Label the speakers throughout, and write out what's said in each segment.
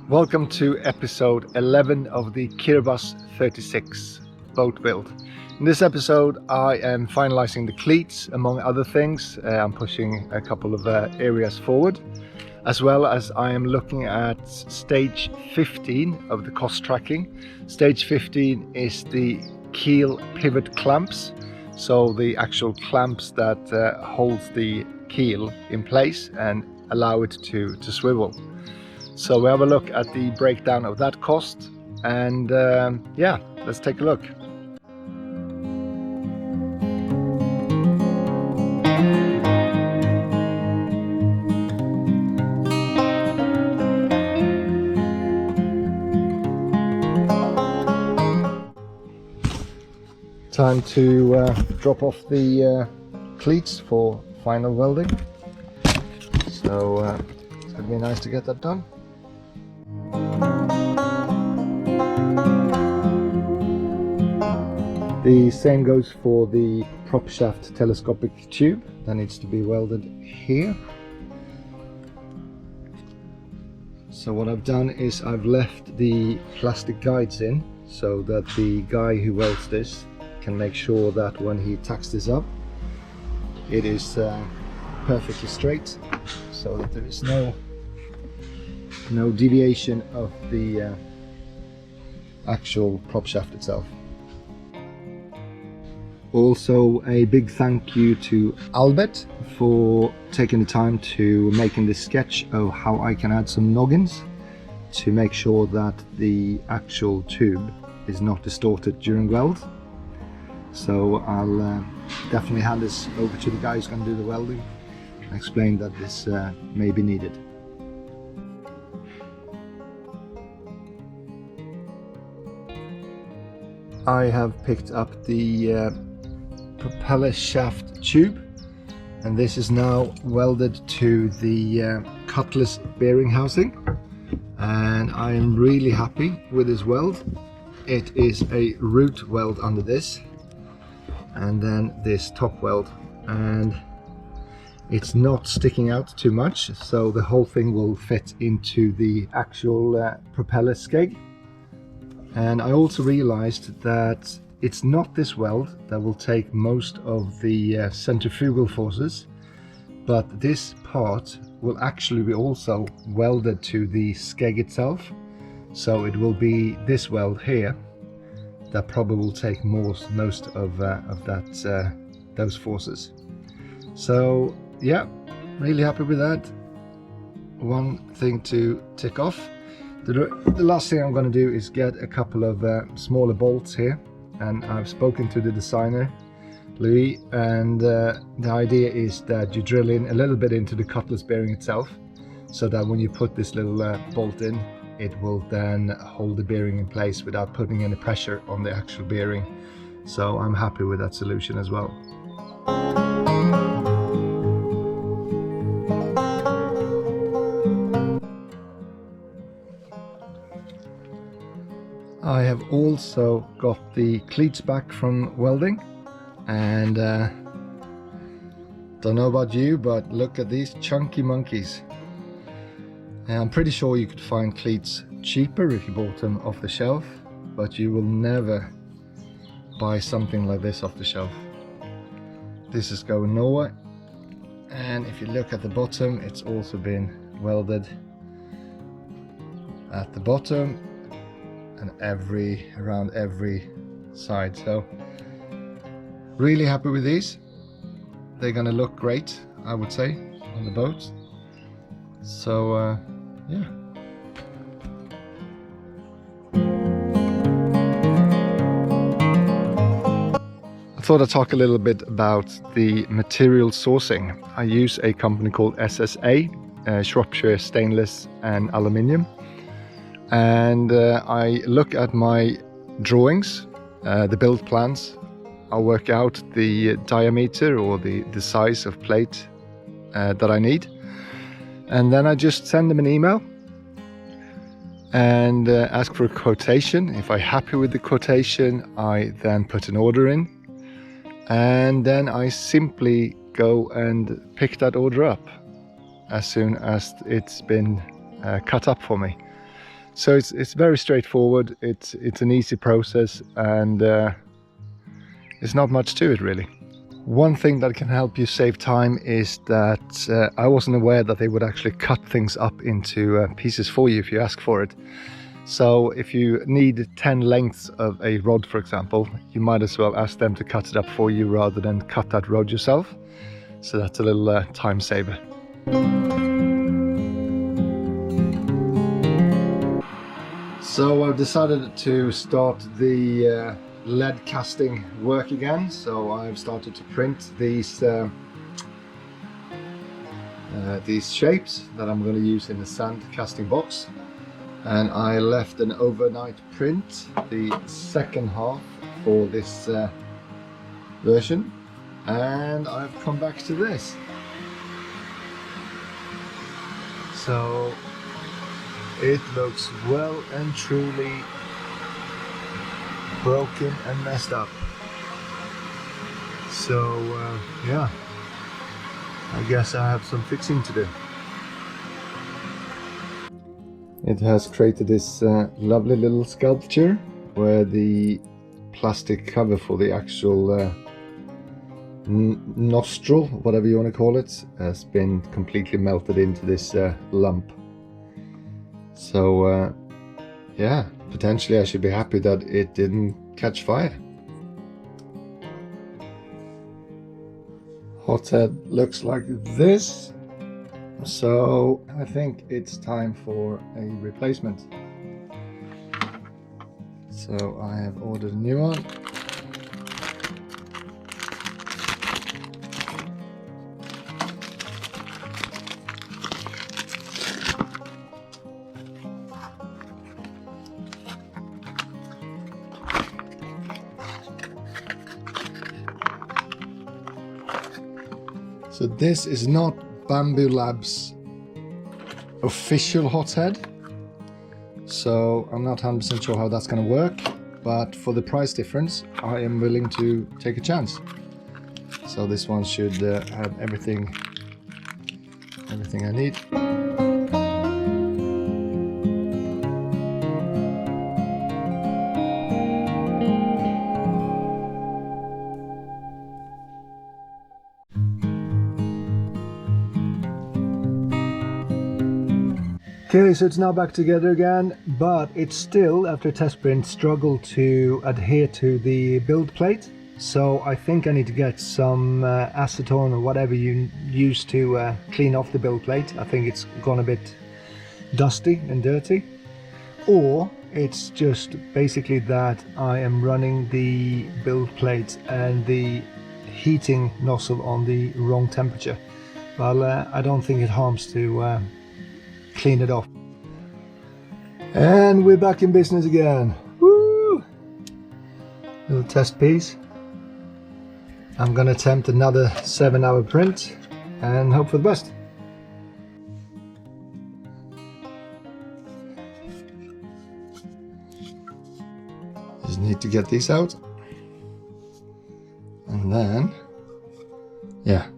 Speaker 1: Welcome to episode 11 of the Kiribati 36 boat build. In this episode I am finalizing the cleats, among other things. I'm pushing a couple of areas forward, as well as I am looking at stage 15 of the cost tracking. Stage 15 is the keel pivot clamps, so the actual clamps that holds the keel in place and allow it to swivel. So we have a look at the breakdown of that cost, and yeah, let's take a look. Time to drop off the cleats for final welding. So it's going to be nice to get that done. The same goes for the prop shaft telescopic tube that needs to be welded here. So what I've done is I've left the plastic guides in so that the guy who welds this can make sure that when he tacks this up it is perfectly straight, so that there is no deviation of the actual prop shaft itself. Also, a big thank you to Albert for taking the time to making this sketch of how I can add some noggins to make sure that the actual tube is not distorted during weld. So I'll definitely hand this over to the guy who's going to do the welding and explain that this may be needed. I have picked up the propeller shaft tube, and this is now welded to the cutlass bearing housing, and I am really happy with this weld. It is a root weld under this, and then this top weld, and it's not sticking out too much, so the whole thing will fit into the actual propeller skeg. And I also realized that it's not this weld that will take most of the centrifugal forces, but this part will actually be also welded to the skeg itself. So it will be this weld here that probably will take most of that those forces. So yeah, really happy with that. One thing to tick off. The last thing I'm going to do is get a couple of smaller bolts here, and I've spoken to the designer Louis, and the idea is that you drill in a little bit into the cutlass bearing itself, so that when you put this little bolt in, it will then hold the bearing in place without putting any pressure on the actual bearing. So I'm happy with that solution as well. I have also got the cleats back from welding, and don't know about you, but look at these chunky monkeys. And I'm pretty sure you could find cleats cheaper if you bought them off the shelf, but you will never buy something like this off the shelf. This is going nowhere, and if you look at the bottom, it's also been welded at the bottom and around every side. So really happy with these. They're gonna look great, I would say, on the boat. So yeah. I thought I'd talk a little bit about the material sourcing. I use a company called SSA, Shropshire Stainless and Aluminium. And I look at my drawings, the build plans. I'll work out the diameter or the size of plate that I need, and then I just send them an email and ask for a quotation. If I'm happy with the quotation, I then put an order in, and then I simply go and pick that order up as soon as it's been cut up for me. So it's very straightforward. It's an easy process, and there's not much to it really. One thing that can help you save time is that I wasn't aware that they would actually cut things up into pieces for you if you ask for it. So if you need 10 lengths of a rod, for example, you might as well ask them to cut it up for you rather than cut that rod yourself. So that's a little time saver. So I've decided to start the lead casting work again. So I've started to print these shapes that I'm going to use in the sand casting box. And I left an overnight print, the second half for this version, and I've come back to this. So it looks well and truly broken and messed up. So yeah, I guess I have some fixing to do. It has created this lovely little sculpture where the plastic cover for the actual nostril, whatever you want to call it, has been completely melted into this lump. So yeah, potentially I should be happy that it didn't catch fire. Hothead looks like this. So I think it's time for a replacement. So I have ordered a new one. So this is not Bamboo Labs official hothead, so I'm not 100% sure how that's going to work, but for the price difference I am willing to take a chance. So this one should have everything I need. Okay, so it's now back together again, but it's still, after test print, struggled to adhere to the build plate. So I think I need to get some acetone or whatever you use to clean off the build plate. I think it's gone a bit dusty and dirty. Or it's just basically that I am running the build plate and the heating nozzle on the wrong temperature. Well, I don't think it harms to clean it off. And we're back in business again. Woo! Little test piece. I'm gonna attempt another 7-hour print and hope for the best. Just need to get these out. And then, yeah.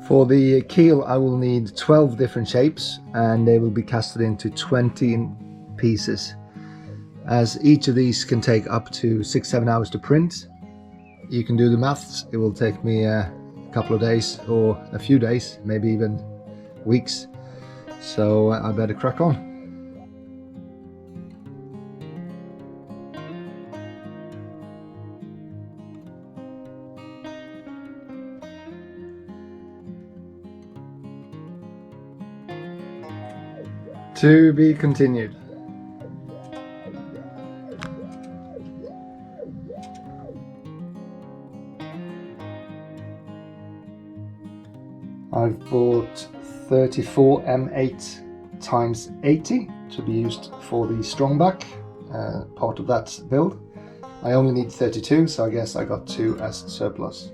Speaker 1: For the keel I will need 12 different shapes, and they will be casted into 20 pieces. As each of these can take up to 6-7 hours to print, you can do the maths. It will take me a couple of days or a few days, maybe even weeks. So I better crack on. To be continued. I've bought 34 M8 times 80 to be used for the strongback part of that build. I only need 32, so I guess I got 2 as surplus.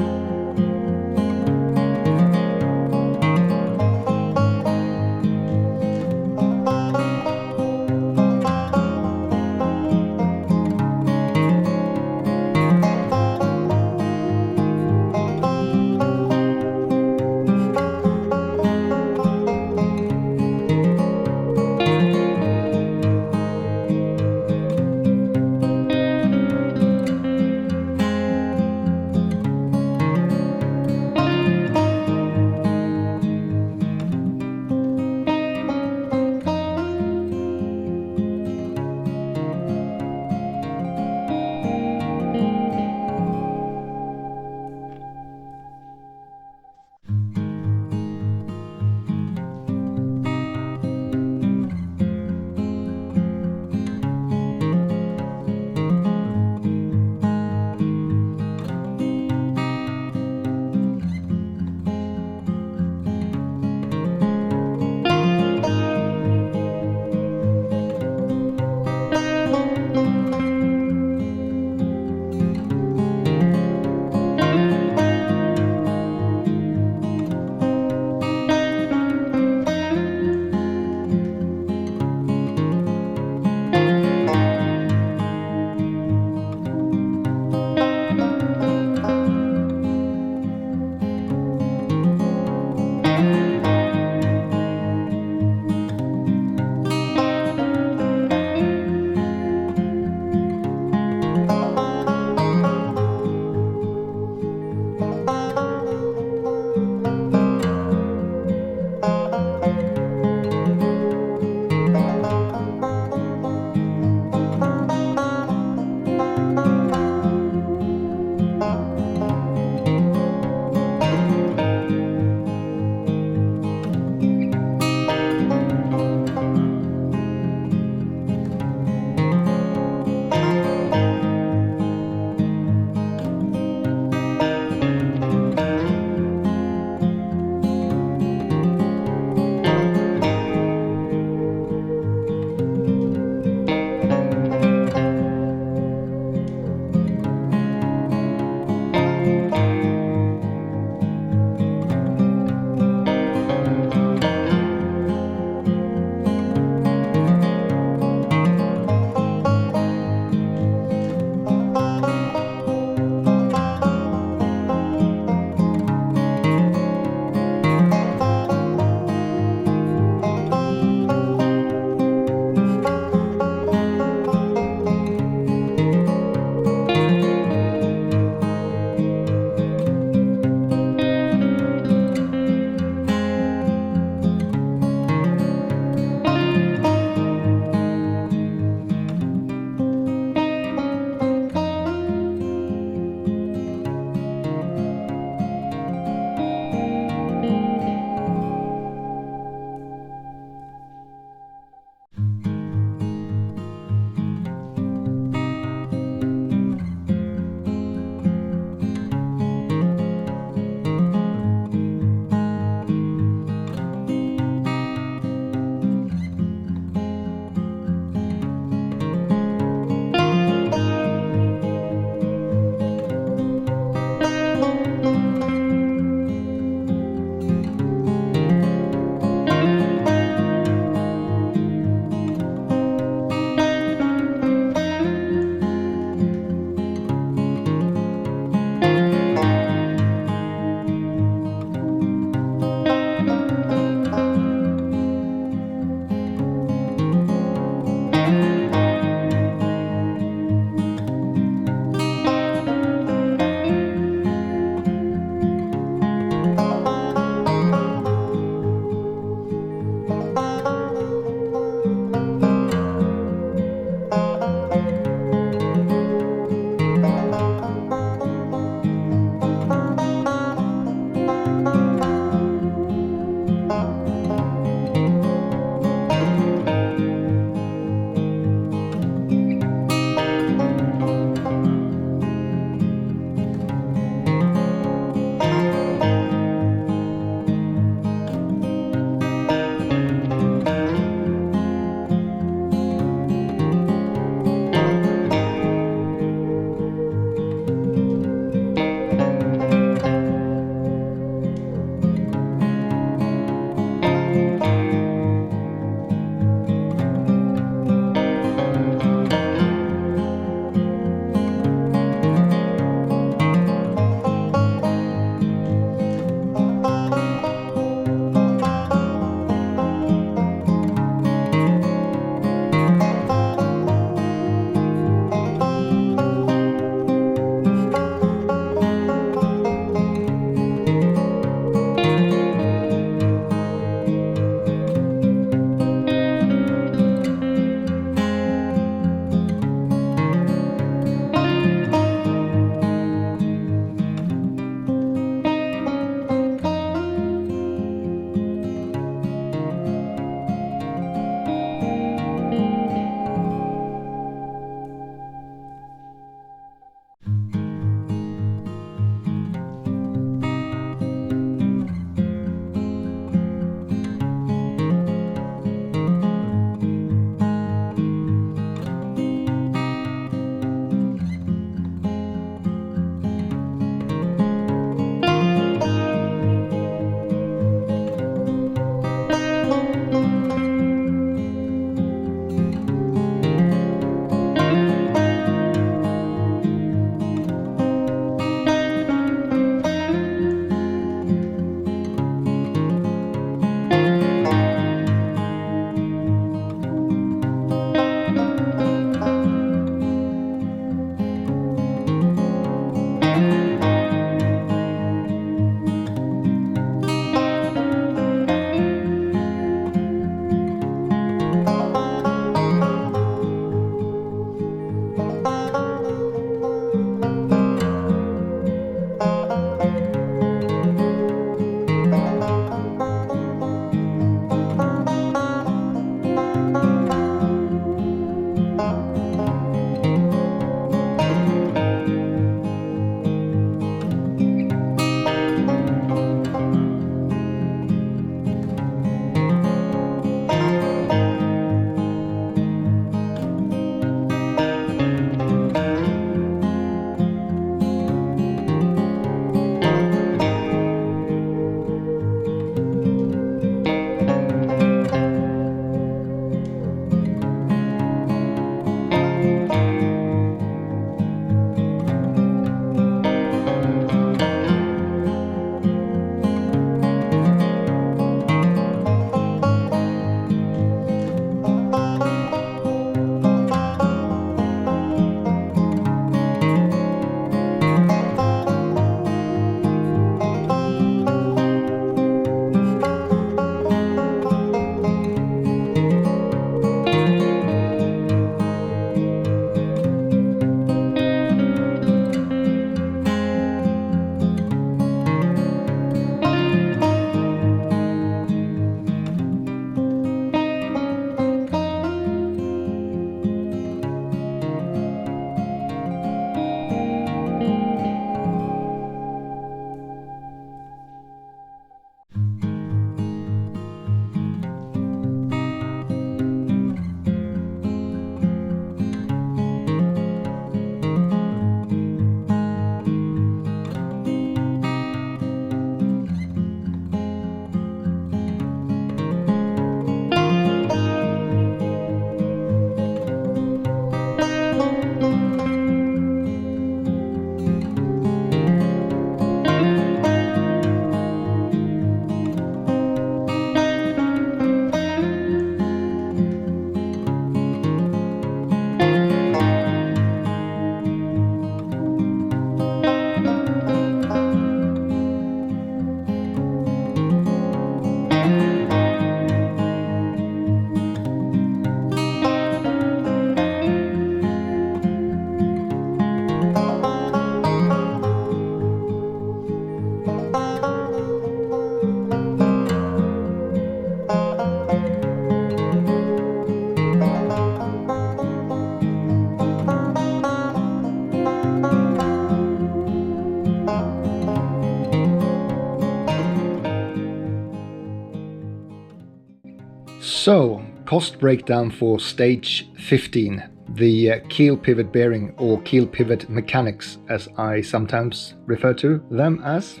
Speaker 1: So, cost breakdown for stage 15, the keel pivot bearing, or keel pivot mechanics as I sometimes refer to them as.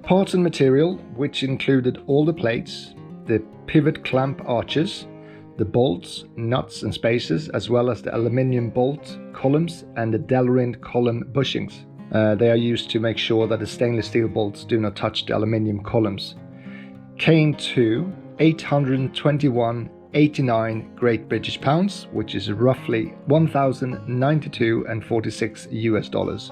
Speaker 1: Parts and material, which included all the plates, the pivot clamp arches, the bolts, nuts and spacers, as well as the aluminium bolt columns and the Delrin column bushings. They are used to make sure that the stainless steel bolts do not touch the aluminium columns. Came to 821.89 Great British pounds, which is roughly $1,092.46 US.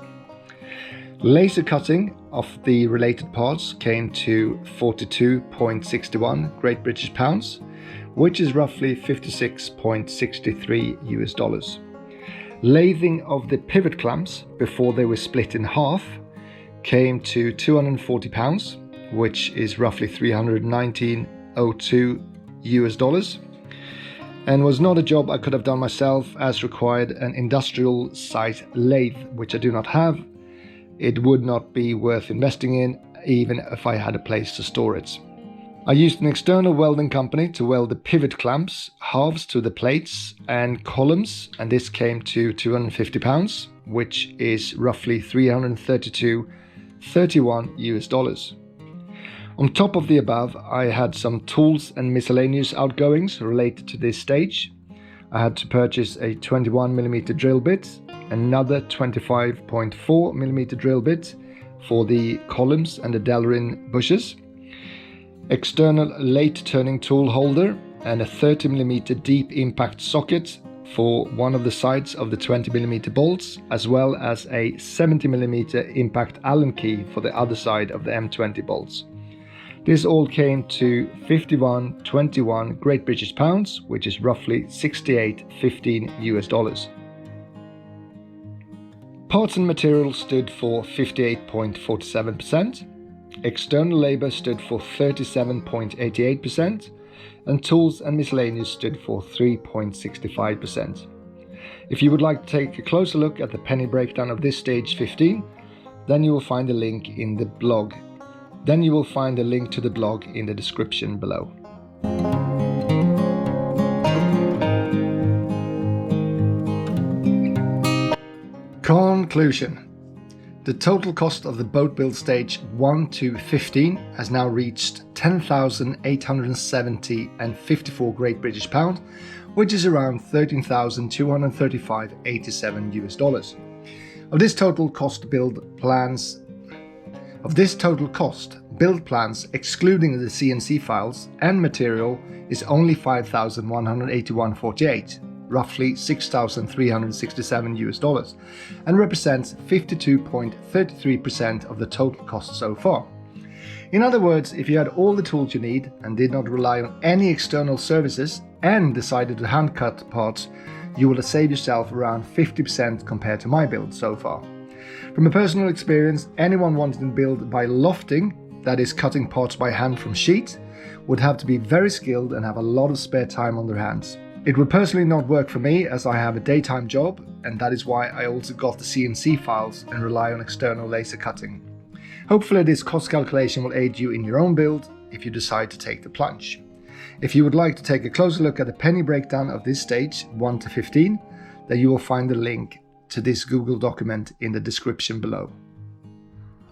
Speaker 1: Laser cutting of the related parts came to 42.61 Great British pounds, which is roughly $56.63 US. Lathing of the pivot clamps before they were split in half came to 240 pounds, which is roughly $319.02 US, and was not a job I could have done myself, as required an industrial size lathe, which I do not have. It would not be worth investing in, even if I had a place to store it. I used an external welding company to weld the pivot clamps, halves to the plates and columns, and this came to 250 pounds, which is roughly $332.31 US. On top of the above, I had some tools and miscellaneous outgoings related to this stage. I had to purchase a 21mm drill bit, another 25.4mm drill bit for the columns and the Delrin bushes, external late turning tool holder, and a 30mm deep impact socket for one of the sides of the 20mm bolts, as well as a 70mm impact Allen key for the other side of the M20 bolts. This all came to 51.21 Great British pounds, which is roughly $68.15 US. Parts and materials stood for 58.47%, external labor stood for 37.88%, and tools and miscellaneous stood for 3.65%. If you would like to take a closer look at the penny breakdown of this stage 15, then you will find a link in the blog. Then you will find a link to the blog in the description below. Conclusion. The total cost of the boat build stage 1 to 15 has now reached 10,870.54 Great British pound, which is around 13,235.87 US. Of this total cost, build plans excluding the CNC files and material is only 5,181.48, roughly $6,367 US, and represents 52.33% of the total cost so far. In other words, if you had all the tools you need and did not rely on any external services and decided to hand cut parts, you will have saved yourself around 50% compared to my build so far. From a personal experience, anyone wanting to build by lofting, that is cutting parts by hand from sheet, would have to be very skilled and have a lot of spare time on their hands. It would personally not work for me, as I have a daytime job, and that is why I also got the CNC files and rely on external laser cutting. Hopefully this cost calculation will aid you in your own build if you decide to take the plunge. If you would like to take a closer look at the penny breakdown of this stage 1 to 15, then you will find the link to this Google document in the description below.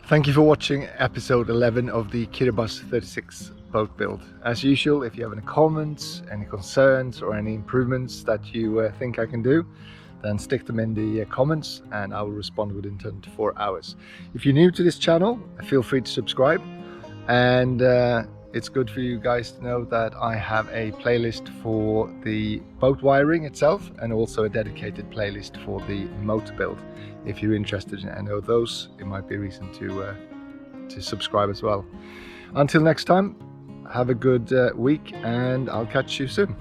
Speaker 1: Thank you for watching episode 11 of the Kiribati 36 boat build. As usual, if you have any comments, any concerns or any improvements that you think I can do, then stick them in the comments and I will respond within 24 hours. If you're new to this channel, feel free to subscribe, and it's good for you guys to know that I have a playlist for the boat wiring itself and also a dedicated playlist for the motor build. If you're interested in any of those, it might be a reason to subscribe as well. Until next time, have a good week and I'll catch you soon.